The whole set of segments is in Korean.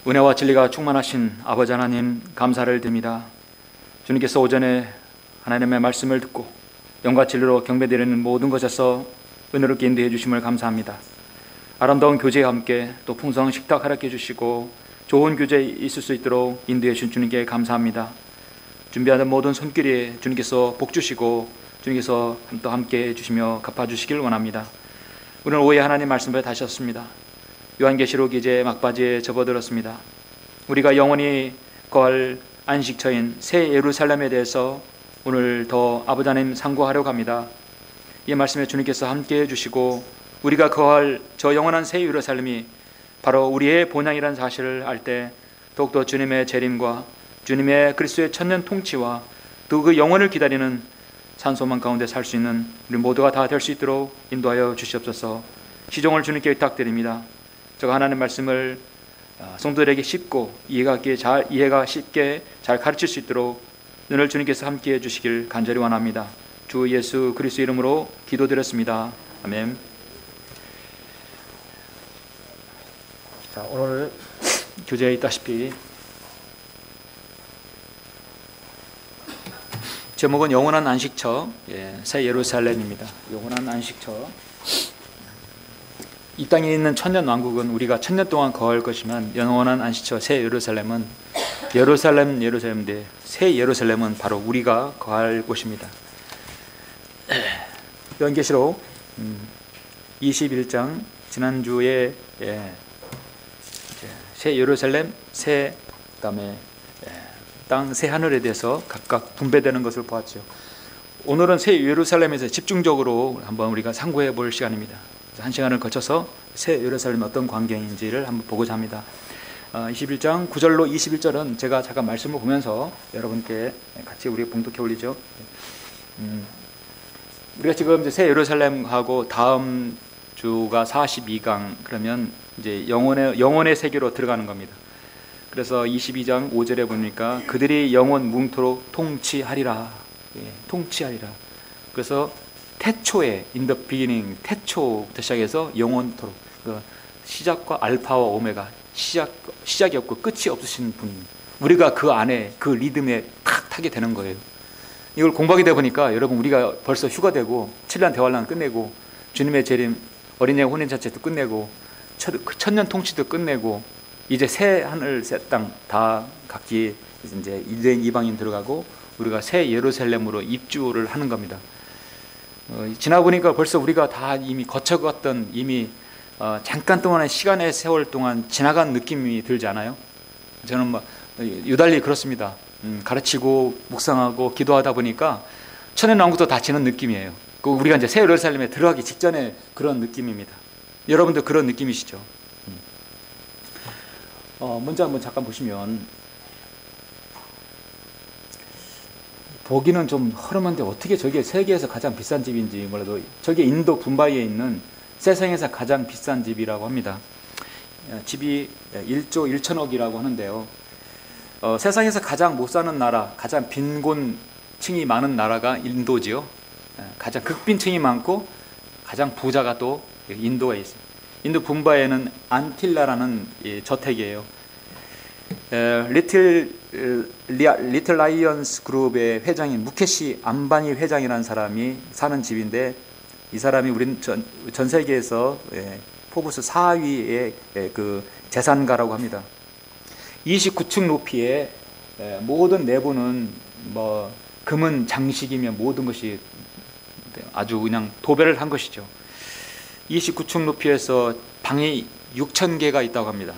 은혜와 진리가 충만하신 아버지 하나님, 감사를 드립니다. 주님께서 오전에 하나님의 말씀을 듣고 영과 진리로 경배드리는 모든 것에서 은혜롭게 인도해 주심을 감사합니다. 아름다운 교제와 함께 또 풍성한 식탁 허락해 주시고 좋은 교제에 있을 수 있도록 인도해 주신 주님께 감사합니다. 준비하는 모든 손길에 주님께서 복 주시고 주님께서 또 함께 해주시며 갚아주시길 원합니다. 오늘 오후에 하나님 말씀을 다시 하셨습니다. 요한계시록 이제 막바지에 접어들었습니다. 우리가 영원히 거할 안식처인 새 예루살렘에 대해서 오늘 더 아버지 하나님 상고하려고 합니다. 이 말씀에 주님께서 함께 해주시고 우리가 거할 저 영원한 새 예루살렘이 바로 우리의 본향이라는 사실을 알 때 더욱더 주님의 재림과 주님의 그리스도의 천년 통치와 또 그 영원을 기다리는 산소망 가운데 살 수 있는 우리 모두가 다 될 수 있도록 인도하여 주시옵소서. 시종을 주님께 부탁드립니다. 제가 하나님의 말씀을 성도들에게 쉽고 이해가 쉽게 잘 가르칠 수 있도록 오늘 주님께서 함께해 주시길 간절히 원합니다. 주 예수 그리스도 이름으로 기도드렸습니다. 아멘. 자, 오늘 교재에 있다시피 제목은 영원한 안식처, 새 예루살렘입니다. 영원한 안식처. 이 땅에 있는 천년 왕국은 우리가 천년 동안 거할 것이면 영원한 안식처 새 예루살렘은 예루살렘인데 새 예루살렘은 바로 우리가 거할 곳입니다. 요한계시록 21장 지난주에 새 예루살렘, 그다음에 땅, 새 하늘에 대해서 각각 분배되는 것을 보았죠. 오늘은 새 예루살렘에서 집중적으로 한번 우리가 상고해 볼 시간입니다. 한 시간을 거쳐서 새 예루살렘이 어떤 광경인지를 한번 보고자 합니다. 21장 9절로 21절은 제가 잠깐 말씀을 보면서 여러분께 같이 우리 봉독해 올리죠. 우리가 지금 이제 새 예루살렘하고 다음 주가 42강 그러면 이제 영혼의 세계로 들어가는 겁니다. 그래서 22장 5절에 보니까 그들이 영원 뭉토록 통치하리라. 통치하리라. 그래서 태초에 in the beginning, 태초부터 시작해서 영원토록 시작과 알파와 오메가, 시작이 없고 끝이 없으신 분, 우리가 그 안에 그 리듬에 탁 타게 되는 거예요. 이걸 공부하게 되다 보니까 여러분 우리가 벌써 휴가 되고 7년 대환란 끝내고 주님의 재림, 어린이 혼인잔치도 끝내고 천년 통치도 끝내고 이제 새 하늘 새 땅 다 각기 이제 유대인 이방인 들어가고 우리가 새 예루살렘으로 입주를 하는 겁니다. 지나 보니까 벌써 우리가 다 이미 거쳐갔던 이미 잠깐 동안의 시간의 세월 동안 지나간 느낌이 들지 않아요? 저는 유달리 그렇습니다. 가르치고 묵상하고 기도하다 보니까 천년 왕국도 다 지는 느낌이에요. 우리가 이제 새 예루살렘에 들어가기 직전에 그런 느낌입니다. 여러분도 그런 느낌이시죠? 먼저 한번 잠깐 보시면 보기는 좀 허름한데 어떻게 저게 세계에서 가장 비싼 집인지 몰라도 저게 인도 붐바이에 있는 세상에서 가장 비싼 집이라고 합니다. 집이 1조 1천억이라고 하는데요. 세상에서 가장 못 사는 나라, 가장 빈곤층이 많은 나라가 인도지요. 가장 극빈층이 많고 가장 부자가 또 인도에 있습니다. 인도 붐바이에는 안틸라라는 저택이에요. 리틀 라이언스 그룹의 회장인 무케시 암바니 회장이라는 사람이 사는 집인데 이 사람이 우리 전 세계에서 포브스 4위의 그 재산가라고 합니다. 29층 높이의 모든 내부는 금은 장식이며 모든 것이 아주 그냥 도배를 한 것이죠. 29층 높이에서 방이 6,000개가 있다고 합니다.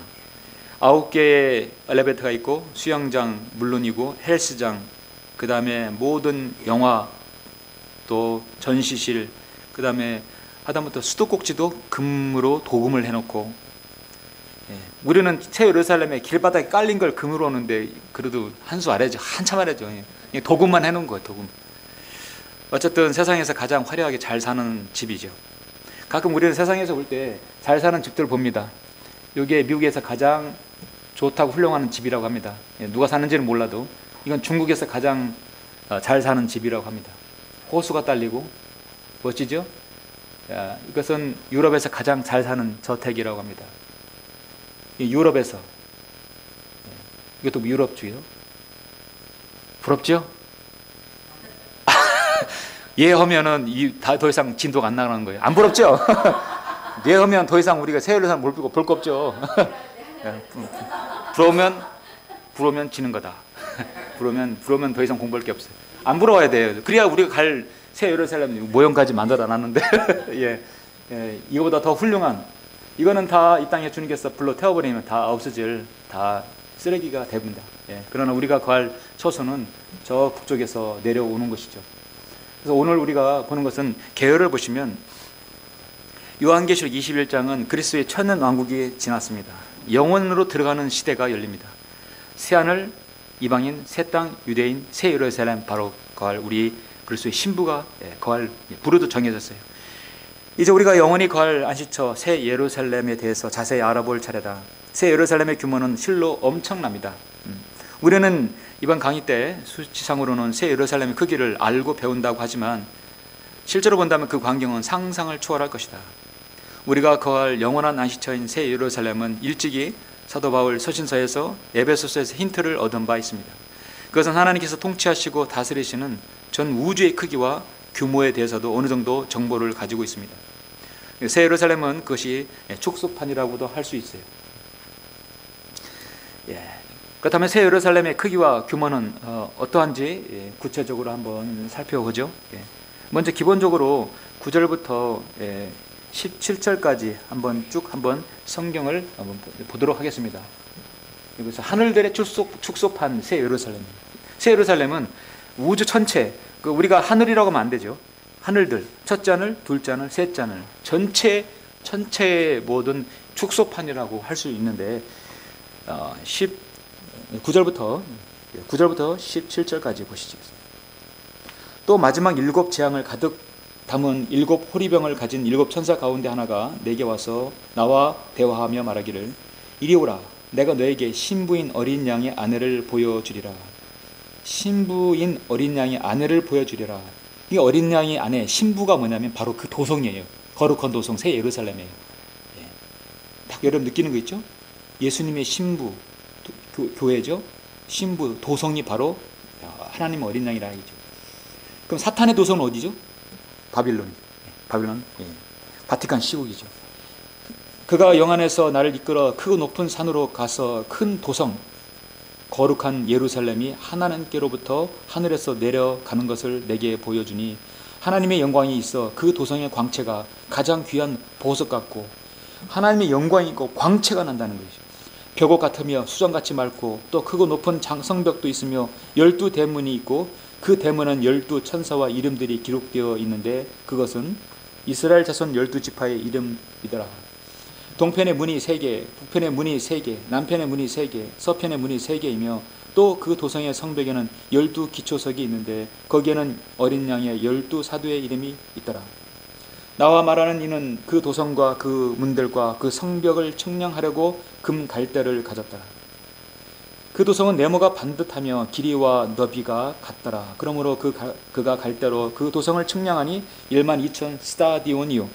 9개의 엘리베이터가 있고 수영장 물론이고 헬스장, 그 다음에 모든 영화, 또 전시실, 그 다음에 하다못해 수도꼭지도 금으로 도금을 해놓고, 우리는 새 예루살렘에 길바닥에 깔린 걸 금으로 오는데 그래도 한 수 아래죠. 한참 아래죠. 도금만 해놓은 거예요. 도금. 어쨌든 세상에서 가장 화려하게 잘 사는 집이죠. 가끔 우리는 세상에서 볼 때 잘 사는 집들을 봅니다. 이게 미국에서 가장 좋다고 훌륭한 집이라고 합니다. 누가 사는지는 몰라도 이건 중국에서 가장 잘 사는 집이라고 합니다. 호수가 딸리고 멋지죠? 이것은 유럽에서 가장 잘 사는 저택이라고 합니다. 유럽에서 이것도 유럽주의요. 부럽죠? 예 하면은 더 이상 진도가 안 나가는 거예요. 안 부럽죠? 예 하면 더 이상 우리가 새 예루살렘 볼 거 없죠. 부러우면 지는 거다. 부러우면 더 이상 공부할 게 없어요. 안 부러워야 돼요. 그래야 우리가 갈 새 예루살렘 모형까지 만들어 놨는데 이거보다 더 훌륭한, 이거는 다 이 땅에 주님께서 불러 태워버리면 다 없어질, 다 쓰레기가 됩니다. 그러나 우리가 갈 처소는 저 북쪽에서 내려오는 것이죠. 그래서 오늘 우리가 보는 것은 계열을 보시면 요한계시록 21장은 그리스도의 천년 왕국이 지났습니다. 영원으로 들어가는 시대가 열립니다. 새하늘, 이방인, 새 땅, 유대인, 새 예루살렘, 바로 거할 우리 그리스도의 신부가 거할 부르도 정해졌어요. 이제 우리가 영원히 거할 안식처 새 예루살렘에 대해서 자세히 알아볼 차례다. 새 예루살렘의 규모는 실로 엄청납니다. 우리는 이번 강의 때 수치상으로는 새 예루살렘의 크기를 알고 배운다고 하지만 실제로 본다면 그 광경은 상상을 초월할 것이다. 우리가 거할 영원한 안식처인 새 예루살렘은 일찍이 사도 바울 서신서에서 에베소서에서 힌트를 얻은 바 있습니다. 그것은 하나님께서 통치하시고 다스리시는 전 우주의 크기와 규모에 대해서도 어느 정도 정보를 가지고 있습니다. 새 예루살렘은 그것이 축소판이라고도 할 수 있어요. 그렇다면 새 예루살렘의 크기와 규모는 어떠한지 구체적으로 한번 살펴보죠. 먼저 기본적으로 9절부터 17절까지 한번 성경을 한번 보도록 하겠습니다. 여기서 하늘들의 축소판 새 예루살렘. 새 예루살렘은 우주 전체, 우리가 하늘이라고 하면 안 되죠. 하늘들, 첫째 하늘, 둘째 하늘, 셋째 하늘, 전체의 모든 축소판이라고 할 수 있는데 9절부터 17절까지 보시죠. 또 마지막 7 재앙을 가득 담은 7 호리병을 가진 7 천사 가운데 하나가 내게 와서 나와 대화하며 말하기를 이리 오라, 내가 너에게 신부인 어린 양의 아내를 보여주리라. 신부인 어린 양의 아내를 보여주리라. 이 어린 양의 아내, 신부가 뭐냐면 바로 그 도성이에요. 거룩한 도성 새 예루살렘이에요. 딱 여러분 느끼는 거 있죠? 예수님의 신부, 교회죠. 신부, 도성이 바로 하나님 어린 양이라 하죠. 그럼 사탄의 도성은 어디죠? 바빌론, 바티칸 시국이죠. 그가 영안에서 나를 이끌어 크고 높은 산으로 가서 큰 도성, 거룩한 예루살렘이 하나님께로부터 하늘에서 내려가는 것을 내게 보여주니 하나님의 영광이 있어 그 도성의 광채가 가장 귀한 보석 같고 하나님의 영광이 있고 광채가 난다는 것이죠. 벽옥 같으며 수정같이 맑고 또 크고 높은 성벽도 있으며 12 대문이 있고 그 대문은 12 천사와 이름들이 기록되어 있는데 그것은 이스라엘 자손 12지파의 이름이더라. 동편의 문이 3개, 북편의 문이 3개, 남편의 문이 3개, 서편의 문이 3개이며 또 그 도성의 성벽에는 12 기초석이 있는데 거기에는 어린 양의 12 사도의 이름이 있더라. 나와 말하는 이는 그 도성과 그 문들과 그 성벽을 측량하려고 금 갈대를 가졌더라. 그 도성은 네모가 반듯하며 길이와 너비가 같더라. 그러므로 그가 갈대로 그 도성을 측량하니 12,000 스타디온이요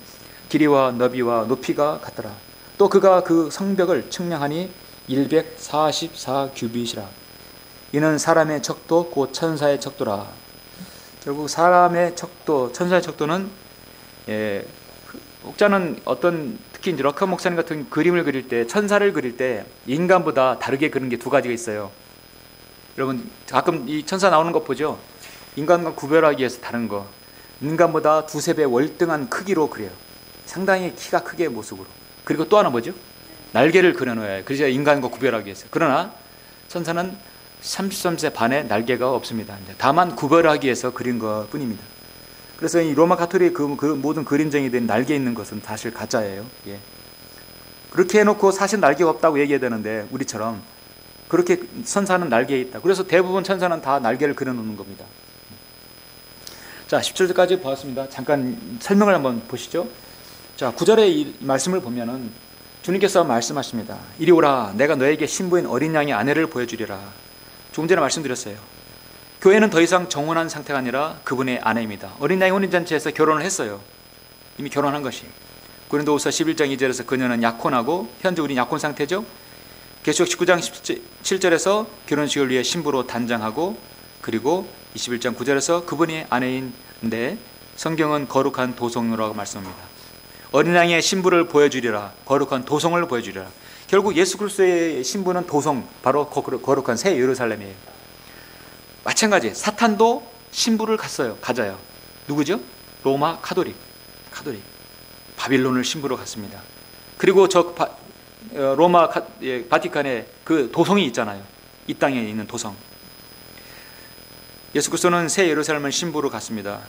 길이와 너비와 높이가 같더라. 또 그가 그 성벽을 측량하니 144 규빗이라. 이는 사람의 척도 곧 천사의 척도라. 결국 사람의 척도, 천사의 척도는 혹자는 특히 이제 러커 목사님 같은 그림을 그릴 때, 천사를 그릴 때 인간보다 다르게 그리는 게 2가지가 있어요. 여러분 가끔 이 천사 나오는 것 보죠? 인간과 구별하기 위해서 다른 거, 인간보다 2~3배 월등한 크기로 그려요. 상당히 키가 크게 모습으로. 그리고 또 하나 뭐죠? 날개를 그려놓아요. 그래서 인간과 구별하기 위해서. 그러나 천사는 33세 반에 날개가 없습니다. 다만 구별하기 위해서 그린 것 뿐입니다. 그래서 이 로마 가톨릭 그 모든 그림쟁이들이 날개 있는 것은 사실 가짜예요. 그렇게 해놓고 사실 날개가 없다고 얘기해야 되는데 우리처럼 그렇게 천사는 날개에 있다. 그래서 대부분 천사는 다 날개를 그려놓는 겁니다. 자, 17절까지 보았습니다. 잠깐 설명을 한번 보시죠. 자, 9절의 이 말씀을 보면은 주님께서 말씀하십니다. 이리 오라, 내가 너에게 신부인 어린 양의 아내를 보여주리라. 조금 전에 말씀드렸어요. 교회는 더 이상 정혼한 상태가 아니라 그분의 아내입니다. 어린 양의 혼인잔치에서 결혼을 했어요. 이미 결혼한 것이. 고린도후서 11장 2절에서 그녀는 약혼하고, 현재 우리는 약혼 상태죠. 계시록 19장 7절에서 결혼식을 위해 신부로 단장하고, 그리고 21장 9절에서 그분이 아내인데 성경은 거룩한 도성이라고 말씀합니다. 어린 양의 신부를 보여주리라, 거룩한 도성을 보여주리라. 결국 예수 그리스도의 신부는 도성, 바로 거룩한 새 예루살렘이에요. 마찬가지, 사탄도 신부를 가져요. 누구죠? 로마 카톨릭, 바빌론을 신부로 갔습니다. 그리고 로마 바티칸에 그 도성이 있잖아요. 이 땅에 있는 도성. 예수 그리스도는 새 예루살렘을 신부로 갔습니다.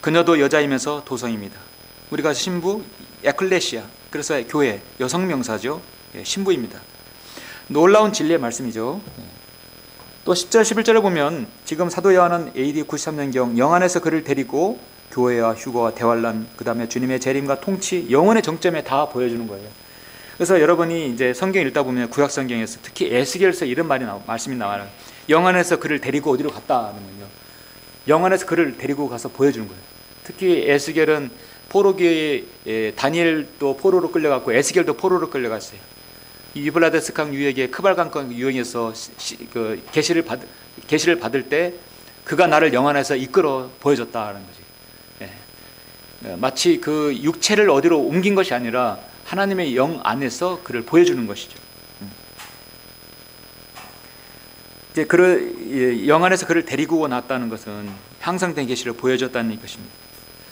그녀도 여자이면서 도성입니다. 우리가 신부, 에클레시아, 그래서 교회, 여성 명사죠. 신부입니다. 놀라운 진리의 말씀이죠. 또 10절, 11절에 보면 지금 사도 요한은 AD 93년경 영 안에서 그를 데리고 교회와 휴거와 대환란, 그 다음에 주님의 재림과 통치, 영원의 정점에 다 보여주는 거예요. 그래서 여러분이 이제 성경 읽다 보면 구약 성경에서 특히 에스겔서 이런 말씀이 나와요. 영 안에서 그를 데리고 어디로 갔다는군요. 영 안에서 그를 데리고 가서 보여주는 거예요. 특히 에스겔은 포로기에 다니엘도 포로로 끌려갔고 에스겔도 포로로 끌려갔어요. 유브라데스 강 유역에 크발강강 유역에서 계시를 받을 때 그가 나를 영 안에서 이끌어 보여줬다는 거지. 마치 그 육체를 어디로 옮긴 것이 아니라 하나님의 영 안에서 그를 보여주는 것이죠. 이제 영 안에서 그를 데리고 나왔다는 것은 향상된 계시를 보여줬다는 것입니다.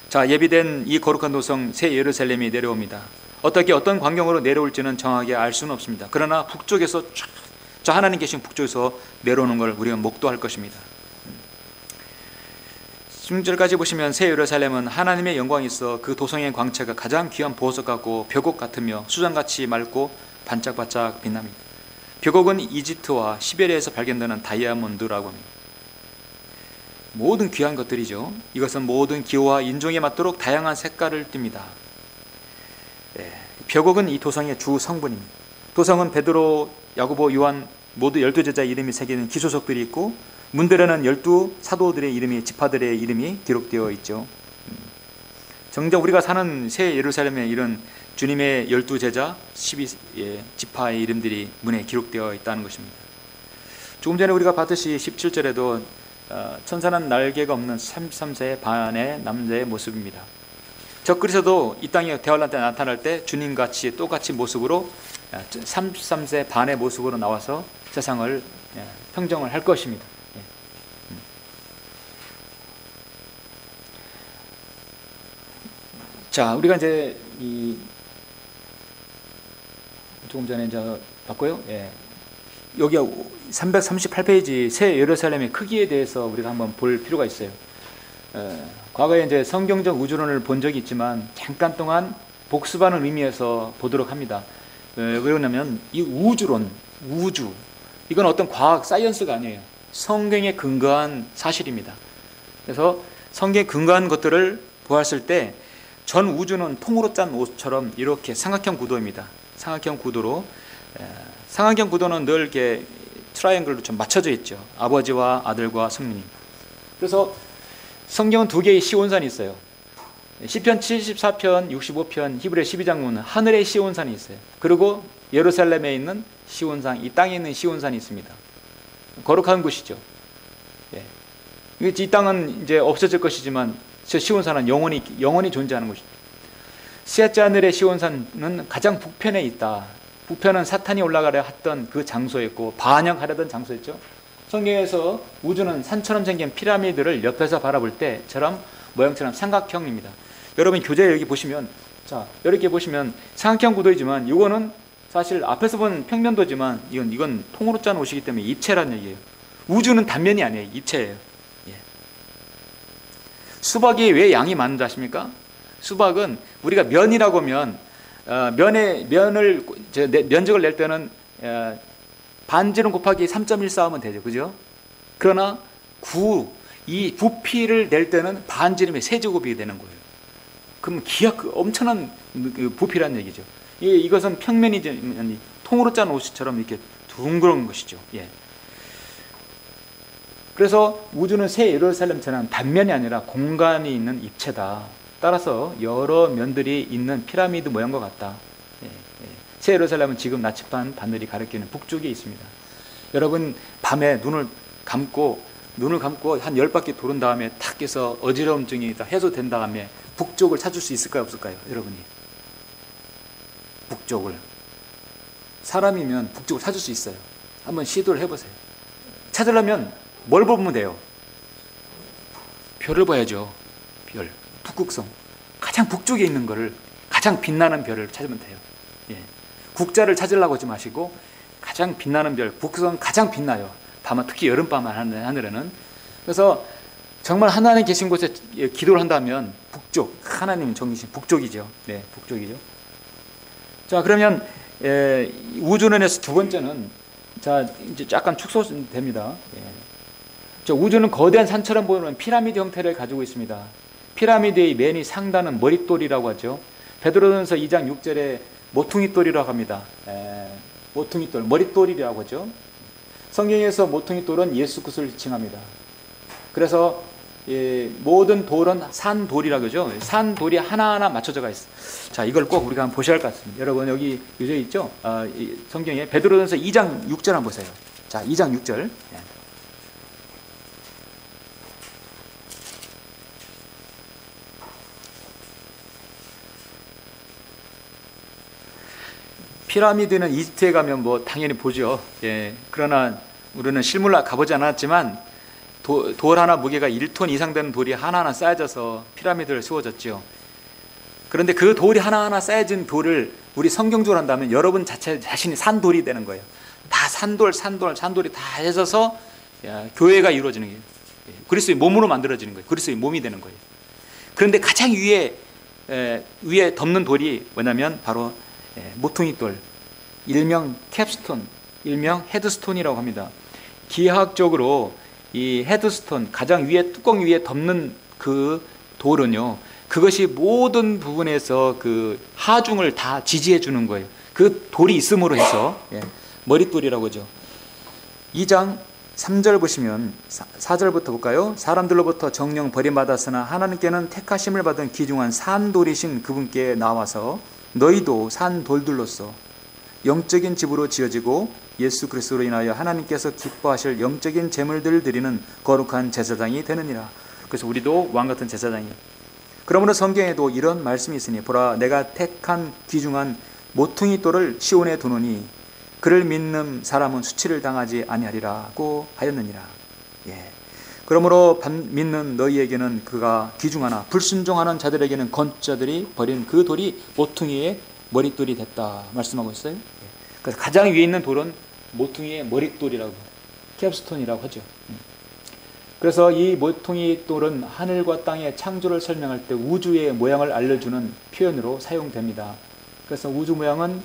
자, 예비된 이 거룩한 도성 새 예루살렘이 내려옵니다. 어떤 광경으로 내려올지는 정확하게 알 수는 없습니다. 그러나 북쪽에서 저 하나님 계신 북쪽에서 내려오는 걸 우리가 목도할 것입니다. 16절까지 보시면 새 예루살렘은 하나님의 영광이 있어 그 도성의 광채가 가장 귀한 보석 같고 벽옥 같으며 수정같이 맑고 반짝반짝 빛납니다. 벽옥은 이집트와 시베리아에서 발견되는 다이아몬드라고 합니다. 모든 귀한 것들이죠. 이것은 모든 기호와 인종에 맞도록 다양한 색깔을 띱니다. 벽옥은 이 도성의 주 성분입니다. 도성은 베드로, 야고보, 요한 모두 12제자 이름이 새기는 기소석들이 있고 문들에는 12 사도들의 이름이, 지파들의 이름이 기록되어 있죠. 정작 우리가 사는 새 예루살렘에 이런 주님의 12제자 12지파의 이름들이 문에 기록되어 있다는 것입니다. 조금 전에 우리가 봤듯이 17절에도 천사는 날개가 없는 33세 반의 남자의 모습입니다. 적그리스도도 이 땅에 대환란 때 나타날 때 주님같이 똑같이 모습으로 33세 반의 모습으로 나와서 세상을 평정을 할 것입니다. 자, 우리가 이제 조금 전에 이제 봤고요. 여기 338페이지 새 예루살렘의 크기에 대해서 우리가 한번 볼 필요가 있어요. 과거에 이제 성경적 우주론을 본 적이 있지만 잠깐 동안 복습하는 의미에서 보도록 합니다. 왜 그러냐면 이 우주 이건 어떤 과학 사이언스가 아니에요. 성경에 근거한 사실입니다. 그래서 성경에 근거한 것들을 보았을 때 전 우주는 통으로 짠 옷처럼 이렇게 삼각형 구도입니다. 삼각형 구도로 삼각형 구도는 늘 이렇게 트라이앵글로 좀 맞춰져 있죠. 아버지와 아들과 성령님. 그래서 성경은 두 개의 시온산이 있어요. 시편 74편, 65편, 히브리 12장 보면 하늘의 시온산이 있어요. 그리고 예루살렘에 있는 시온산, 이 땅에 있는 시온산이 있습니다. 거룩한 곳이죠. 이 땅은 이제 없어질 것이지만 저 시온산은 영원히 존재하는 곳이죠. 셋째 하늘의 시온산은 가장 북편에 있다. 북편은 사탄이 올라가려 했던 그 장소였고 반역하려던 장소였죠. 성경에서 우주는 산처럼 생긴 피라미드를 옆에서 바라볼 때처럼 모양처럼 삼각형입니다. 여러분 교재 여기 보시면, 자 이렇게 보시면 삼각형 구도이지만 이거는 사실 앞에서 본 평면도지만 이건 통으로 짠 옷이기 때문에 입체라는 얘기예요. 우주는 단면이 아니에요. 입체예요. 수박이 왜 양이 많은지 아십니까? 수박은 우리가 면이라고 하면 면적을 낼 때는 반지름 곱하기 3.14 하면 되죠. 그죠? 그러나 이 부피를 낼 때는 반지름의 세제곱이 되는 거예요. 그럼 엄청난 부피라는 얘기죠. 이것은 평면이지 통으로 짠 옷처럼 이렇게 둥그런 것이죠. 그래서 우주는 새 예루살렘처럼 단면이 아니라 공간이 있는 입체다. 따라서 여러 면들이 있는 피라미드 모양과 같다. 새 예루살렘은 지금 나침반 바늘이 가리키는 북쪽에 있습니다. 여러분 밤에 눈을 감고 한 10바퀴 도는 다음에 탁 해서 어지러움증이 다 해소된 다음에 북쪽을 찾을 수 있을까요 없을까요? 여러분이 북쪽을, 사람이면 북쪽을 찾을 수 있어요. 한번 시도를 해보세요. 찾으려면 뭘 보면 돼요? 별을 봐야죠. 별, 북극성, 가장 북쪽에 있는 거를, 가장 빛나는 별을 찾으면 돼요. 예. 국자를 찾으려고 하지 마시고 가장 빛나는 별, 북극성 가장 빛나요. 밤은, 특히 여름밤 하늘에는. 그래서 정말 하나님 계신 곳에 기도를 한다면 북쪽, 하나님 정기신 북쪽이죠. 네, 북쪽이죠. 자, 그러면 우주론에서 두 번째는, 자, 이제 약간 축소됩니다. 저 우주는 거대한 산처럼 보이는 피라미드 형태를 가지고 있습니다. 피라미드의 맨이 상단은 머릿돌이라고 하죠. 베드로전서 2장 6절에 모퉁이돌이라고 합니다. 모퉁이돌, 머릿돌이라고 하죠. 성경에서 모퉁이돌은 예수 그리스도를 칭합니다. 그래서 모든 돌은 산돌이라고 하죠. 산돌이 하나하나 맞춰져 있어요. 자, 이걸 꼭 우리가 한번 보셔야 할 것 같습니다. 여러분 여기 유저 있죠? 성경에 베드로전서 2장 6절 한번 보세요. 자, 2장 6절. 피라미드는 이집트에 가면 뭐 당연히 보죠. 예. 그러나 우리는 실물로 가보지 않았지만 돌 하나 무게가 1톤 이상 되는 돌이 하나하나 쌓여져서 피라미드를 세워졌죠. 그런데 그 돌이 하나하나 쌓여진 돌을 우리 성경적으로 한다면 여러분 자신이 산돌이 되는 거예요. 다 산돌이 다 해져서 교회가 이루어지는 거예요. 그리스도의 몸으로 만들어지는 거예요. 그리스도의 몸이 되는 거예요. 그런데 가장 위에 덮는 돌이 뭐냐면 바로 모퉁이돌, 일명 캡스톤, 일명 헤드스톤이라고 합니다. 기하학적으로 이 헤드스톤, 가장 위에 뚜껑 위에 덮는 그 돌은요, 그것이 모든 부분에서 그 하중을 다 지지해 주는 거예요. 그 돌이 있음으로 해서 머릿돌이라고 하죠. 2장 3절 보시면 4절부터 볼까요? 사람들로부터 정령 버림받았으나 하나님께는 택하심을 받은 귀중한 산돌이신 그분께 나와서 너희도 산돌들로서 영적인 집으로 지어지고 예수 그리스도로 인하여 하나님께서 기뻐하실 영적인 제물들을 드리는 거룩한 제사장이 되느니라. 그래서 우리도 왕같은 제사장이에요. 그러므로 성경에도 이런 말씀이 있으니 보라 내가 택한 귀중한 모퉁이돌을 시온에 두노니 그를 믿는 사람은 수치를 당하지 아니하리라고 하였느니라. 그러므로 믿는 너희에게는 그가 귀중하나 불순종하는 자들에게는 건축자들이 버린 그 돌이 모퉁이의 머릿돌이 됐다 말씀하고 있어요. 그래서 가장 위에 있는 돌은 모퉁이의 머릿돌이라고, 캡스톤이라고 하죠. 그래서 이 모퉁이돌은 하늘과 땅의 창조를 설명할 때 우주의 모양을 알려주는 표현으로 사용됩니다. 그래서 우주 모양은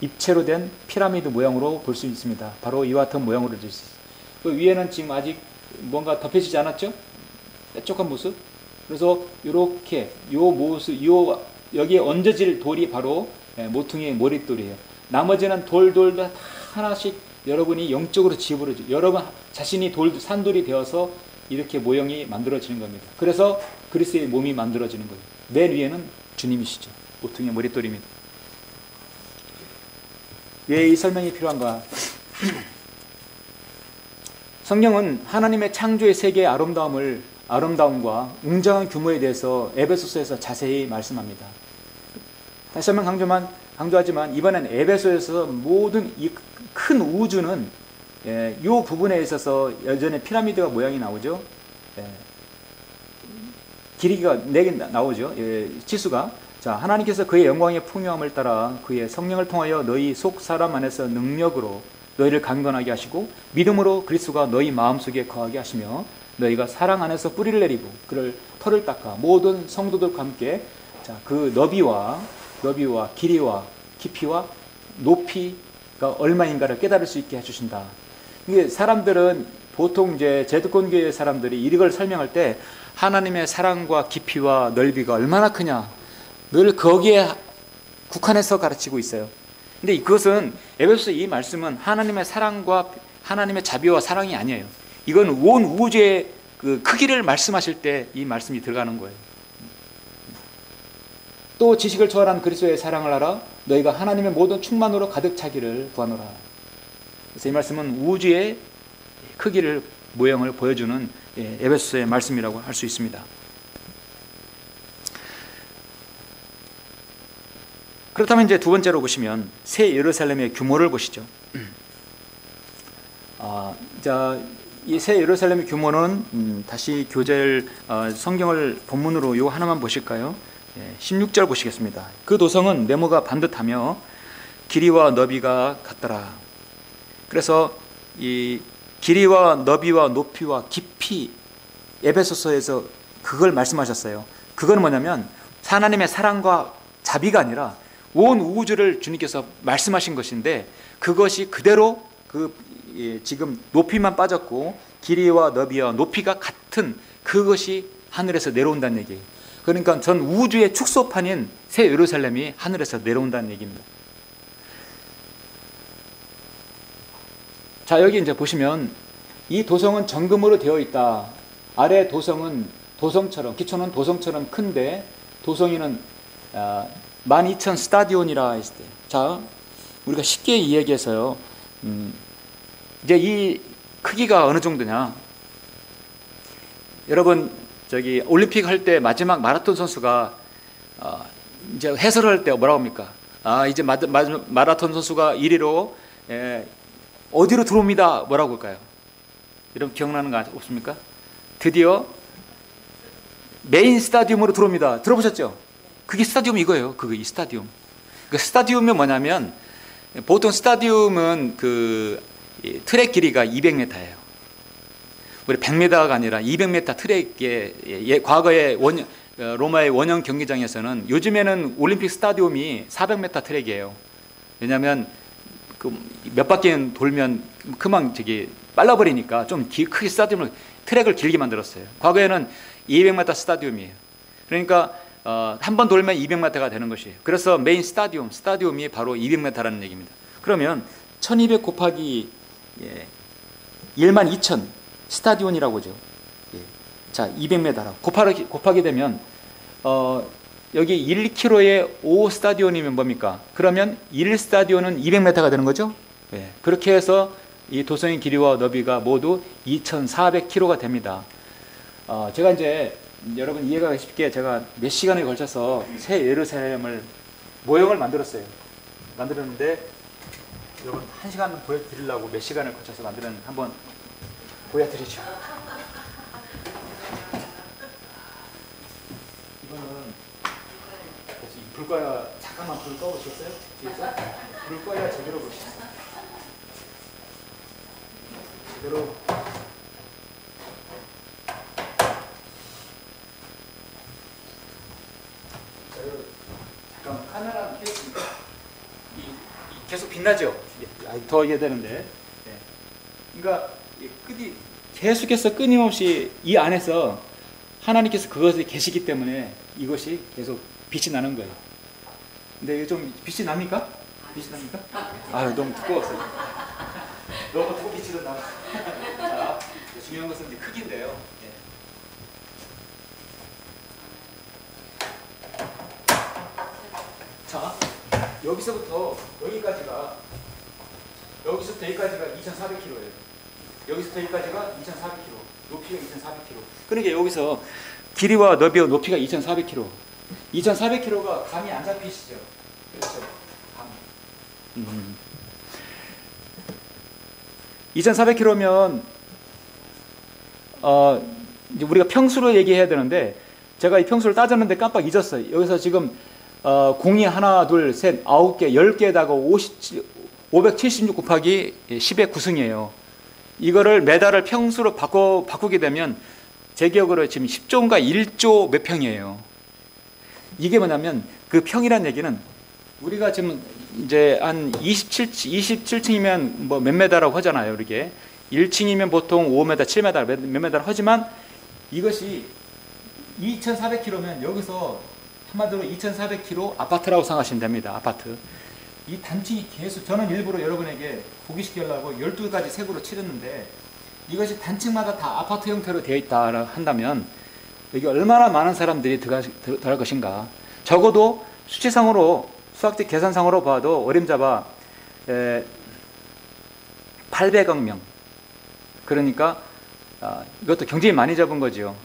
입체로 된 피라미드 모양으로 볼 수 있습니다. 바로 이와 같은 모양으로 볼 수 있어요. 그 위에는 지금 아직 뭔가 덮여지지 않았죠? 뾰족한 모습. 그래서 이렇게 요 모습, 여기에 얹어질 돌이 바로 모퉁이의 머릿돌이에요. 나머지는 돌도 다 하나씩 여러분이 영적으로 지불해줘. 여러분 자신이 산돌이 되어서 이렇게 모형이 만들어지는 겁니다. 그래서 그리스도의 몸이 만들어지는 거예요. 맨 위에는 주님이시죠. 모퉁이의 머릿돌입니다. 왜 이 설명이 필요한가? 성경은 하나님의 창조의 세계의 아름다움과 웅장한 규모에 대해서 에베소서에서 자세히 말씀합니다. 다시 한번 강조하지만 이번엔 에베소에서 모든 이 큰 우주는 이 부분에 있어서 여전히 피라미드가 모양이 나오죠. 길이가 4개 나오죠. 치수가. 자, 하나님께서 그의 영광의 풍요함을 따라 그의 성령을 통하여 너희 속 사람 안에서 능력으로 너희를 강건하게 하시고 믿음으로 그리스도가 너희 마음속에 거하게 하시며 너희가 사랑 안에서 뿌리를 내리고 그를 털을 닦아 모든 성도들과 함께 자, 그 너비와 길이와 깊이와 높이가 얼마인가를 깨달을 수 있게 해주신다. 이게 사람들은 보통 이제 제도권교회 사람들이 이걸 설명할 때 하나님의 사랑과 깊이와 넓이가 얼마나 크냐 늘 거기에 국한해서 가르치고 있어요. 근데 그것은 에베소서 이 말씀은 하나님의 사랑과 하나님의 자비와 사랑이 아니에요. 이건 온 우주의 그 크기를 말씀하실 때 이 말씀이 들어가는 거예요. 또 지식을 초월한 그리스도의 사랑을 알아 너희가 하나님의 모든 충만으로 가득 차기를 구하노라. 그래서 이 말씀은 우주의 크기를 모형을 보여주는 에베소서의 말씀이라고 할 수 있습니다. 그렇다면 이제 두 번째로 보시면 새 예루살렘의 규모를 보시죠. 이 새 예루살렘의 규모는 다시 교재를 성경을 본문으로 요 하나만 보실까요? 16절 보시겠습니다. 그 도성은 네모가 반듯하며 길이와 너비가 같더라. 그래서 이 길이와 너비와 높이와 깊이 에베소서에서 그걸 말씀하셨어요. 그건 뭐냐면 하나님의 사랑과 자비가 아니라 온 우주를 주님께서 말씀하신 것인데 그것이 그대로 지금 높이만 빠졌고 길이와 너비와 높이가 같은 그것이 하늘에서 내려온다는 얘기예요. 그러니까 전 우주의 축소판인 새 예루살렘이 하늘에서 내려온다는 얘기입니다. 자, 여기 이제 보시면 이 도성은 정금으로 되어 있다. 아래 도성은 도성처럼, 기초는 도성처럼 큰데 도성이는 12,000 스타디온이라 했을 때, 자, 우리가 쉽게 이야기해서요, 이제 이 크기가 어느 정도냐? 여러분, 저기 올림픽 할 때 마지막 마라톤 선수가 이제 해설할 때 뭐라고 합니까? 이제 마라톤 선수가 1위로 어디로 들어옵니다. 뭐라고 할까요? 여러분 기억나는 거 없습니까? 드디어 메인 스타디움으로 들어옵니다. 들어보셨죠? 그게 스타디움 이거예요. 이 스타디움. 그 스타디움은 뭐냐면 보통 스타디움은 트랙 길이가 200m예요. 우리 100m가 아니라 200m 트랙에 과거에 로마의 원형 경기장에서는 요즘에는 올림픽 스타디움이 400m 트랙이에요. 왜냐하면 몇 바퀴 돌면 금방 빨라버리니까 좀 크게 트랙을 길게 만들었어요. 과거에는 200m 스타디움이에요. 그러니까 한 번 돌면 200m가 되는 것이에요. 그래서 메인 스타디움이 바로 200m라는 얘기입니다. 그러면 1200 곱하기 12,000 스타디온이라고 하죠. 자, 200m라고 곱하게 되면 여기 1km에 5 스타디온이면 뭡니까? 그러면 1 스타디온은 200m가 되는 거죠. 그렇게 해서 이 도성의 길이와 너비가 모두 2,400km가 됩니다. 제가 이제 여러분 이해가 쉽게 제가 몇 시간에 걸쳐서 새 예루살렘을 모형을 만들었는데 여러분 1시간 보여드리려고 몇 시간을 걸쳐서 만드는 한번 보여드리죠. 이거는 불 꺼야 잠깐만 불 꺼보시겠어요? 뒤에서 불 꺼야 제대로 보시죠. 제대로. 잠깐 카메라 켜겠습니다. 계속 빛나죠? 더 해야 되는데. 그러니까 계속해서 끊임없이 이 안에서 하나님께서 그것에 계시기 때문에 이것이 계속 빛이 나는 거예요. 근데 이게 좀 빛이 납니까? 빛이 납니까? 너무 두꺼웠어요. 너무 두꺼워 빛이 나. 자, 중요한 것은 이제 크기인데요. 자, 여기서부터 여기까지가 2,400km예요. 여기서부터 여기까지가 2,400km, 높이가 2,400km. 그러니까 여기서 길이와 너비와 높이가 2,400km. 2,400km가 감이 안 잡히시죠? 그렇죠. 감이. 2,400km면 이제 우리가 평수로 얘기해야 되는데 제가 이 평수를 따졌는데 깜빡 잊었어요. 여기서 지금 공이 하나, 둘, 셋, 9개, 10개에다가 576 곱하기 10의 9승이에요. 이거를 메달을 평수로 바꾸게 되면 제 기억으로 지금 10조인가 1조 몇 평이에요. 이게 뭐냐면 그 평이란 얘기는 우리가 지금 이제 한 27층이면 뭐 몇 메다라고 하잖아요. 이렇게 1층이면 보통 5m, 7m, 몇 메다를 하지만 이것이 2,400km면 여기서 한마디로 2,400km 아파트라고 생각하시면 됩니다. 아파트. 이 단층이 계속, 저는 일부러 여러분에게 보기시키려고 12가지 색으로 칠했는데 이것이 단층마다 다 아파트 형태로 되어 있다 한다면 여기 얼마나 많은 사람들이 들어갈 것인가. 적어도 수치상으로 수학적 계산상으로 봐도 어림잡아 800억 명. 그러니까 이것도 굉장히 많이 잡은 거죠.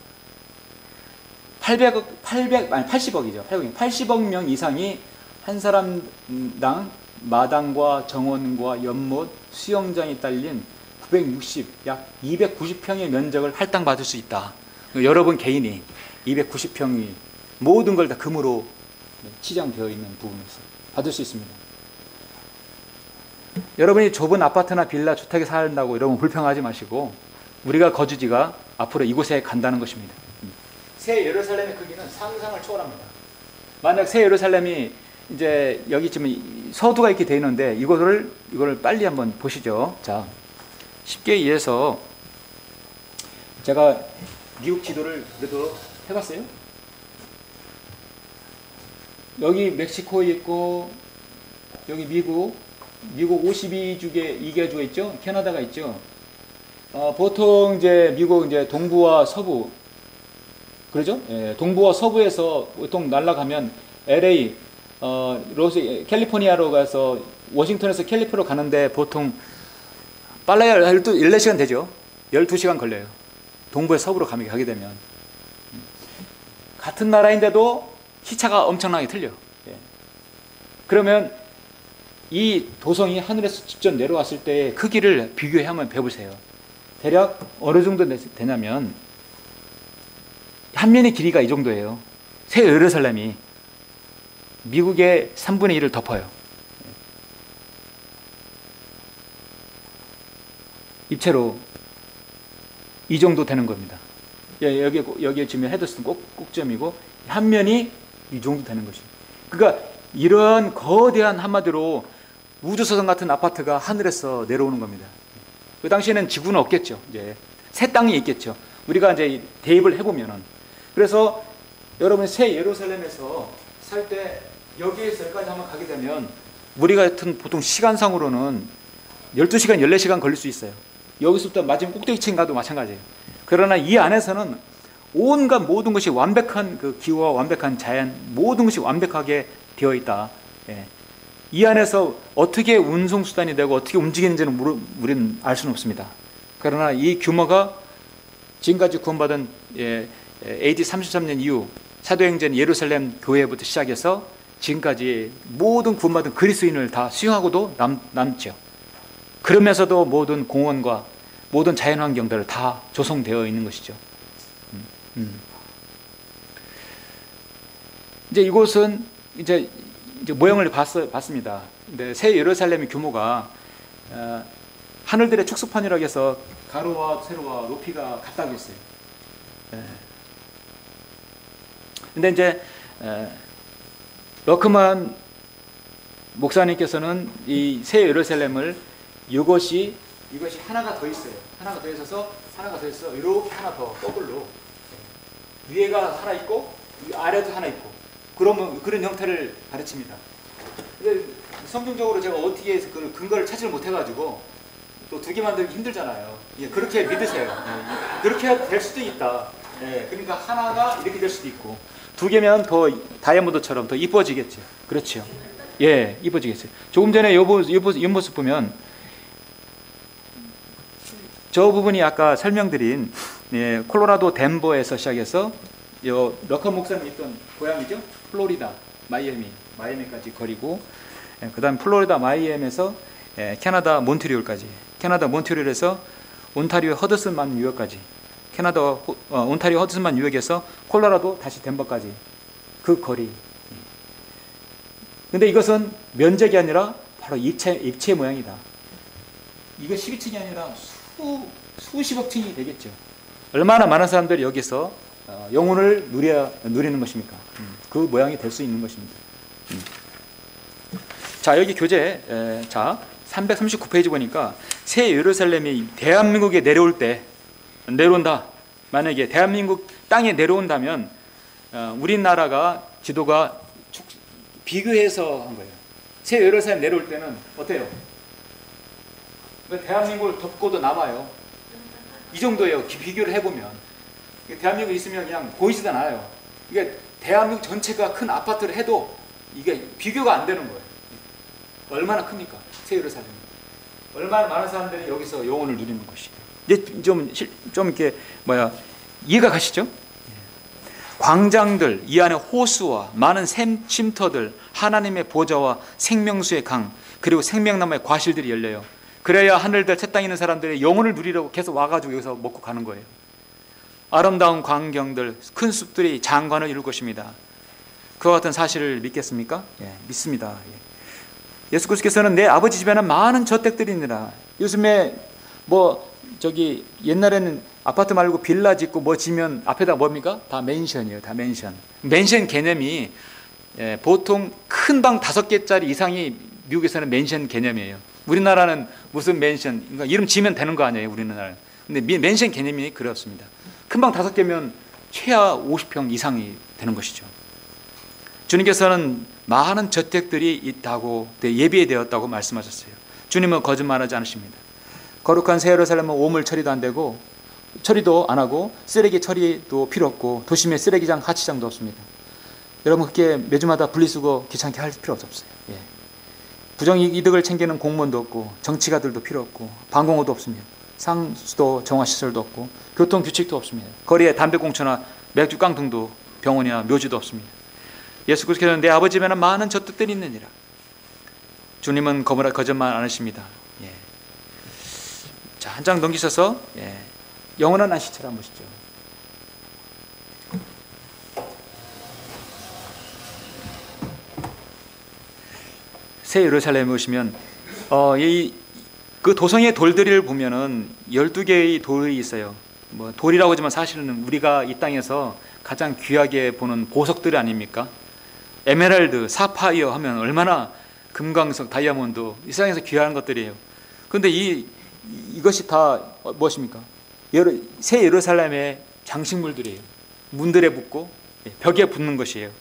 80억이죠. 80억 명 이상이 한 사람당 마당과 정원과 연못, 수영장이 딸린 약 290평의 면적을 할당받을 수 있다. 여러분 개인이 290평이 모든 걸 다 금으로 치장되어 있는 부분에서 받을 수 있습니다. 여러분이 좁은 아파트나 빌라, 주택에 산다고 여러분 불평하지 마시고 우리가 거주지가 앞으로 이곳에 간다는 것입니다. 새 예루살렘의 크기는 상상을 초월합니다. 만약 새 예루살렘이 이제 여기 지금 서두가 이렇게 되어 있는데 이거를 빨리 한번 보시죠. 자, 쉽게 이해해서 제가 미국 지도를 그래도 해봤어요. 여기 멕시코에 있고 여기 미국 52개주가 있죠. 캐나다가 있죠. 보통 이제 미국 이제 동부와 서부 그러죠? 예, 동부와 서부에서 보통 날아가면 LA 캘리포니아로 가서 워싱턴에서 캘리포니아로 가는데 보통 빨라야 14시간 되죠. 12시간 걸려요. 동부에서 서부로 가게 되면. 같은 나라인데도 시차가 엄청나게 틀려. 예. 그러면 이 도성이 하늘에서 직접 내려왔을 때의 크기를 비교해 한번 배워보세요. 대략 어느 정도 되냐면 한 면의 길이가 이 정도예요. 새 예루살렘이 미국의 3분의 1을 덮어요. 입체로 이 정도 되는 겁니다. 여기에 지금 헤드스톤 꼭점이고 한 면이 이 정도 되는 것입니다. 그러니까 이런 거대한 한마디로 우주서성 같은 아파트가 하늘에서 내려오는 겁니다. 그 당시에는 지구는 없겠죠. 이제 새 땅이 있겠죠. 우리가 이제 대입을 해보면은 그래서 여러분 새 예루살렘에서 살 때 여기에서 여기까지 한번 가게 되면 우리 같은 보통 시간상으로는 12시간, 14시간 걸릴 수 있어요. 여기서부터 마지막 꼭대기층 가도 마찬가지예요. 그러나 이 안에서는 온갖 모든 것이 완벽한 그 기후와 완벽한 자연 모든 것이 완벽하게 되어 있다. 예. 이 안에서 어떻게 운송수단이 되고 어떻게 움직이는지는 우리는 알 수는 없습니다. 그러나 이 규모가 지금까지 구원받은 AD 33년 이후 사도행전 예루살렘 교회부터 시작해서 지금까지 모든 구원받은 그리스도인을 다 수용하고도 남죠. 그러면서도 모든 공원과 모든 자연환경들을 다 조성되어 있는 것이죠. 이제 이곳은 이제 모형을 봤습니다. 근데 새 예루살렘의 규모가 하늘들의 축소판이라고 해서 가로와 세로와 높이가 같다고 했어요. 근데 이제 러크만 목사님께서는 이 새 예루살렘을 이것이 하나가 더 있어요. 하나가 더 있어서 이렇게 하나 더 거꾸로 위에가 하나 있고 아래도 하나 있고 그런 형태를 가르칩니다. 근데 성경적으로 제가 어떻게 그 근거를 찾지를 못해가지고 또 두 개 만들기 힘들잖아요. 예, 그렇게 믿으세요. 그렇게 될 수도 있다. 예, 그러니까 하나가 이렇게 될 수도 있고 두 개면 더 다이아몬드처럼 더 이뻐지겠죠. 그렇죠. 예, 이뻐지겠어요. 조금 전에 이 모습 보면 저 부분이 아까 설명드린 콜로라도 덴버에서 시작해서 러커 목사님 있던 고향이죠. 플로리다 마이애미까지 거리고 그 다음 플로리다 마이애미에서 캐나다 몬트리올까지 캐나다 몬트리올에서 온타리오 허드슨만 유역까지 캐나다 온타리오 허드슨만 유역에서 콜로라도 다시 덴버까지 그 거리. 근데 이것은 면적이 아니라 바로 입체 모양이다. 이거 12층이 아니라 수십억 층이 되겠죠. 얼마나 많은 사람들이 여기서 영혼을 누리는 것입니까? 그 모양이 될 수 있는 것입니다. 자, 여기 교재 339페이지 보니까 새 예루살렘이 대한민국에 내려온다. 만약에 대한민국 땅에 내려온다면 우리나라가 지도가 비교해서 한 거예요. 새 예루살렘 내려올 때는 어때요? 대한민국을 덮고도 남아요. 이 정도예요. 비교를 해보면 대한민국에 있으면 그냥 보이지도 않아요. 그러니까 대한민국 전체가 큰 아파트를 해도 이게 비교가 안 되는 거예요. 얼마나 큽니까? 새 예루살렘. 얼마나 많은 사람들이 여기서 영혼을 누리는 것이에요. 이제 좀 이렇게 이해가 가시죠? 광장들, 이 안에 호수와 많은 쉼터들, 하나님의 보좌와 생명수의 강, 그리고 생명나무의 과실들이 열려요. 그래야 하늘들 새 땅에 있는 사람들이 영혼을 누리려고 계속 와가지고 여기서 먹고 가는 거예요. 아름다운 광경들, 큰 숲들이 장관을 이룰 것입니다. 그와 같은 사실을 믿겠습니까? 예, 믿습니다. 예. 예수 그리스도께서는 내 아버지 집에는 많은 저택들이 있느라. 요즘에 옛날에는 아파트 말고 빌라 짓고 지면 앞에다 뭡니까? 다 맨션이에요. 다 맨션. 맨션 개념이 보통 큰 방 5개짜리 이상이 미국에서는 맨션 개념이에요. 우리나라는 무슨 맨션, 그러니까 이름 지면 되는 거 아니에요, 우리나라는. 근데 맨션 개념이 그렇습니다. 큰 방 5개면 최하 50평 이상이 되는 것이죠. 주님께서는 많은 저택들이 있다고 예비되었다고 말씀하셨어요. 주님은 거짓말하지 않으십니다. 거룩한 새 예루살렘은 오물 처리도 안 되고 처리도 안 하고 쓰레기 처리도 필요 없고 도심에 쓰레기장, 하치장도 없습니다. 여러분 그렇게 매주마다 분리수거 귀찮게 할 필요 없어요. 예. 부정이득을 챙기는 공무원도 없고 정치가들도 필요 없고 방공호도 없습니다. 상수도 정화시설도 없고 교통규칙도 없습니다. 거리에 담배꽁초나 맥주 깡통도 병원이나 묘지도 없습니다. 예수 그리스도는 내 아버지 집에는 많은 저택들이 있느니라. 주님은 거짓말 안 하십니다. 예. 자, 한 장 넘기셔서 영원한 안식처를 한번 보시죠. 새 예루살렘에 오시면 그 도성의 돌들을 보면은 12개의 돌이 있어요. 돌이라고 하지만 사실은 우리가 이 땅에서 가장 귀하게 보는 보석들이 아닙니까? 에메랄드, 사파이어 하면 얼마나 금광석, 다이아몬드 이 세상에서 귀한 것들이에요. 그런데 이것이 다 무엇입니까? 새 예루살렘의 장식물들이에요. 문들에 붙고 벽에 붙는 것이에요.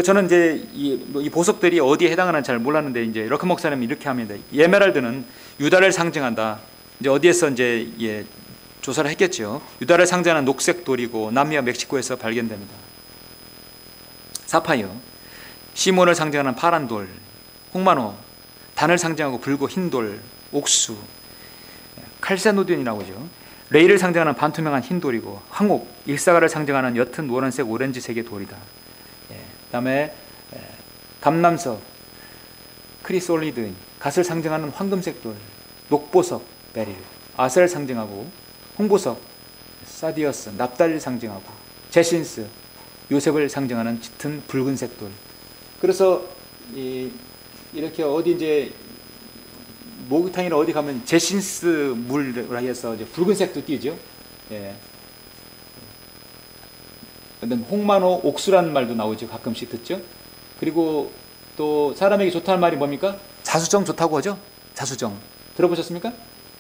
저는 이제 이 보석들이 어디에 해당하는지 잘 몰랐는데 이제 러크 목사님은 이렇게 합니다. 에메랄드는 유다를 상징한다. 이제 어디에서 이제 조사를 했겠죠. 유다를 상징하는 녹색 돌이고 남미와 멕시코에서 발견됩니다. 사파이어, 시몬을 상징하는 파란 돌, 홍마노, 단을 상징하고 붉고 흰 돌, 옥수, 칼세노딘이라고 하죠. 레이를 상징하는 반투명한 흰 돌이고 황옥, 일사가를 상징하는 옅은 노란색, 오렌지색의 돌이다. 그다음에 감남석, 크리솔리드, 갓을 상징하는 황금색 돌, 녹보석, 베릴, 아셀을 상징하고 홍보석, 사디어스, 납달을 상징하고 제신스, 요셉을 상징하는 짙은 붉은색 돌. 그래서 이렇게 어디 이제 목욕탕이나 어디 가면 제신스 물이라 해서 이제 붉은색도 띄죠. 예. 홍마노 옥수라는 말도 나오죠. 가끔씩 듣죠. 그리고 또 사람에게 좋다는 말이 뭡니까? 자수정 좋다고 하죠. 자수정 들어보셨습니까?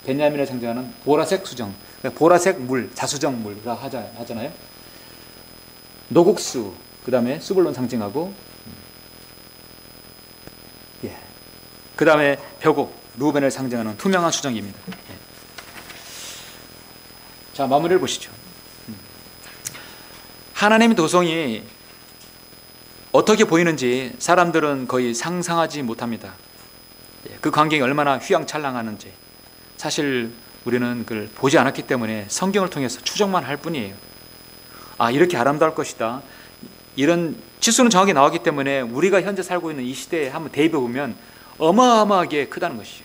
베냐민을 상징하는 보라색 수정, 보라색 물, 자수정 물이라 하잖아요. 노국수, 그 다음에 수블론 상징하고, 그 다음에 벽옥, 루벤을 상징하는 투명한 수정입니다. 자, 마무리를 보시죠. 하나님의 도성이 어떻게 보이는지 사람들은 거의 상상하지 못합니다. 그 광경이 얼마나 휘황찬란하는지 사실 우리는 그걸 보지 않았기 때문에 성경을 통해서 추정만 할 뿐이에요. 이렇게 아름다울 것이다. 이런 치수는 정확히 나왔기 때문에 우리가 현재 살고 있는 이 시대에 한번 대입해 보면 어마어마하게 크다는 것이죠.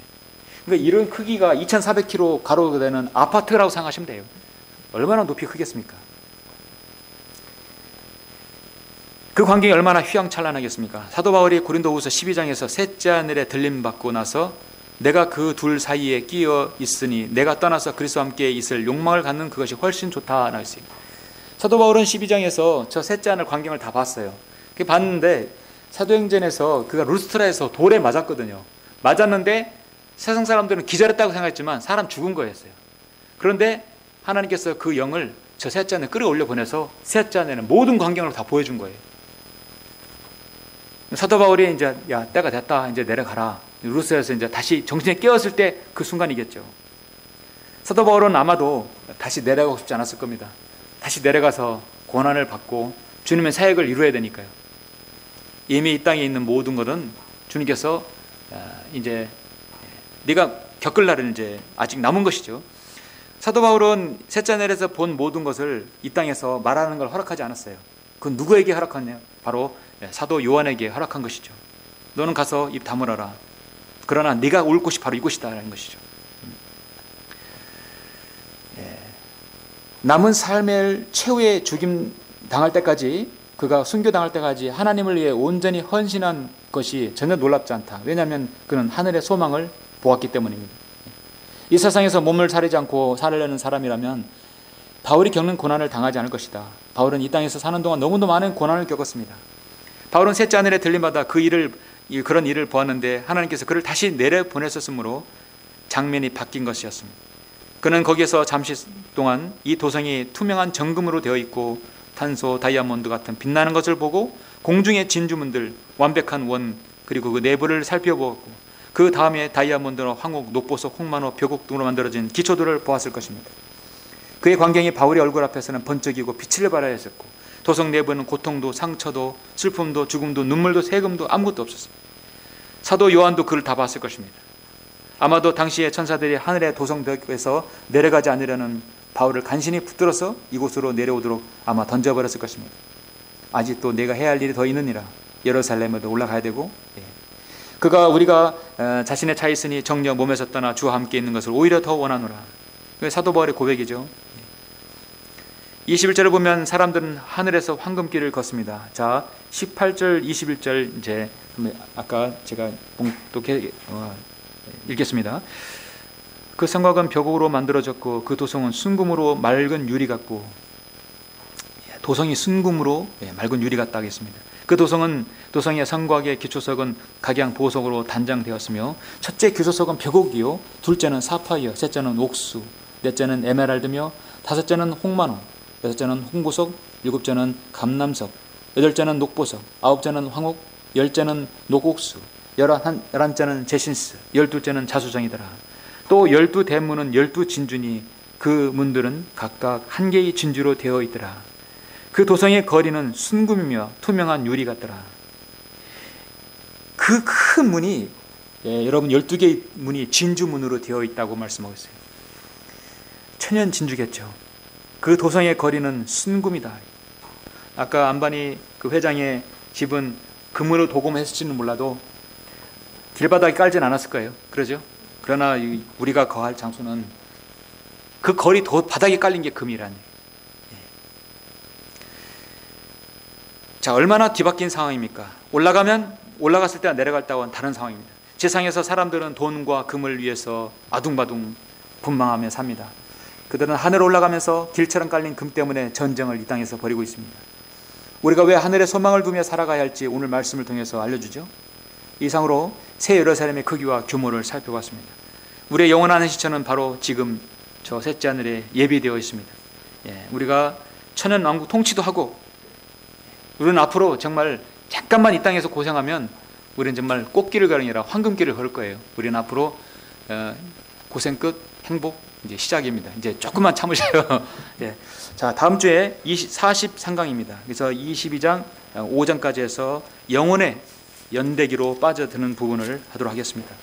그러니까 이런 크기가 2400km 가로가 되는 아파트라고 생각하시면 돼요. 얼마나 높이 크겠습니까? 그 광경이 얼마나 휘황찬란하겠습니까? 사도 바울이 고린도후서 12장에서 셋째 하늘에 들림받고 나서 내가 그 둘 사이에 끼어 있으니 내가 떠나서 그리스도와 함께 있을 욕망을 갖는 그것이 훨씬 좋다 나왔어요. 사도 바울은 12장에서 저 셋째 하늘 광경을 다 봤어요. 그 봤는데 사도행전에서 그가 루스트라에서 돌에 맞았거든요. 맞았는데 세상 사람들은 기절했다고 생각했지만 사람 죽은 거였어요. 그런데 하나님께서 그 영을 저 셋째 하늘에 끌어올려 보내서 셋째 하늘에는 모든 광경을 다 보여준 거예요. 사도 바울이 이제 때가 됐다, 이제 내려가라. 루스에서 이제 다시 정신에 깨었을 때 그 순간이겠죠. 사도 바울은 아마도 다시 내려가고 싶지 않았을 겁니다. 다시 내려가서 고난을 받고 주님의 사역을 이루어야 되니까요. 이미 이 땅에 있는 모든 것은 주님께서 이제 네가 겪을 날은 이제 아직 남은 것이죠. 사도 바울은 셋째 하늘에서 본 모든 것을 이 땅에서 말하는 걸 허락하지 않았어요. 그건 누구에게 허락하냐? 바로 사도 요한에게 허락한 것이죠. 너는 가서 입 다물어라. 그러나 네가 올 곳이 바로 이곳이다 라는 것이죠. 남은 삶의 최후의 죽임 당할 때까지, 그가 순교당할 때까지 하나님을 위해 온전히 헌신한 것이 전혀 놀랍지 않다. 왜냐하면 그는 하늘의 소망을 보았기 때문입니다. 이 세상에서 몸을 사리지 않고 살려는 사람이라면 바울이 겪는 고난을 당하지 않을 것이다. 바울은 이 땅에서 사는 동안 너무도 많은 고난을 겪었습니다. 바울은 셋째 하늘에 들림마다 그런 일을 보았는데 하나님께서 그를 다시 내려보냈었으므로 장면이 바뀐 것이었습니다. 그는 거기에서 잠시 동안 이 도성이 투명한 정금으로 되어 있고 탄소, 다이아몬드 같은 빛나는 것을 보고 공중의 진주문들, 완벽한 원, 그리고 그 내부를 살펴보았고 그 다음에 다이아몬드나 황옥, 녹보석, 홍만호, 벼곡 등으로 만들어진 기초들을 보았을 것입니다. 그의 광경이 바울의 얼굴 앞에서는 번쩍이고 빛을 발하여 있었고 도성 내부는 고통도 상처도 슬픔도 죽음도 눈물도 세금도 아무것도 없었습니다. 사도 요한도 그를 다 봤을 것입니다. 아마도 당시의 천사들이 하늘의 도성벽에서 내려가지 않으려는 바울을 간신히 붙들어서 이곳으로 내려오도록 아마 던져버렸을 것입니다. 아직도 내가 해야 할 일이 더 있느니라. 예루살렘에도 올라가야 되고, 그가 우리가 자신의 차 있으니 정녕 몸에서 떠나 주와 함께 있는 것을 오히려 더 원하노라. 사도 바울의 고백이죠. 21절을 보면 사람들은 하늘에서 황금길을 걷습니다. 자, 18절, 21절 이제 아까 제가 봉독해 읽겠습니다. 그 성곽은 벼곡으로 만들어졌고 그 도성은 순금으로 맑은 유리 같고, 도성이 순금으로 맑은 유리 같다 하겠습니다. 그 도성의 성곽의 기초석은 각양 보석으로 단장되었으며 첫째 기초석은 벼곡이요, 둘째는 사파이어, 셋째는 옥수, 넷째는 에메랄드며 다섯째는 홍만호, 여섯째는 홍보석, 일곱째는 감남석, 여덟째는 녹보석, 아홉째는 황옥, 열째는 녹옥수, 열한째는 제신스, 열둘째는 자수정이더라. 또 12대문은 12진주니 그 문들은 각각 한 개의 진주로 되어 있더라. 그 도성의 거리는 순금이며 투명한 유리 같더라. 그 큰 문이, 여러분 12개의 문이 진주문으로 되어 있다고 말씀하고 있어요. 천연 진주겠죠. 그 도성의 거리는 순금이다. 아까 안바니 그 회장의 집은 금으로 도금했을지는 몰라도 길바닥에 깔진 않았을 거예요. 그러죠? 그러나 우리가 거할 장소는 그 거리 바닥에 깔린 게 금이라니. 자, 얼마나 뒤바뀐 상황입니까? 올라갔을 때와 내려갈 때와는 다른 상황입니다. 세상에서 사람들은 돈과 금을 위해서 아둥바둥 분망하며 삽니다. 그들은 하늘 올라가면서 길처럼 깔린 금 때문에 전쟁을 이 땅에서 벌이고 있습니다. 우리가 왜 하늘에 소망을 두며 살아가야 할지 오늘 말씀을 통해서 알려주죠. 이상으로 새 예루살렘의 크기와 규모를 살펴봤습니다. 우리의 영원한 시초는 바로 지금 저 셋째 하늘에 예비되어 있습니다. 우리가 천연왕국 통치도 하고, 우리는 앞으로 정말 잠깐만 이 땅에서 고생하면 우리는 정말 꽃길을 가는 게 아니라 황금길을 걸을 거예요. 우리는 앞으로 고생 끝 행복 이제 시작입니다. 이제 조금만 참으세요. 자, 다음 주에 43강입니다. 그래서 22장 5장까지 해서 영혼의 연대기로 빠져드는 부분을 하도록 하겠습니다.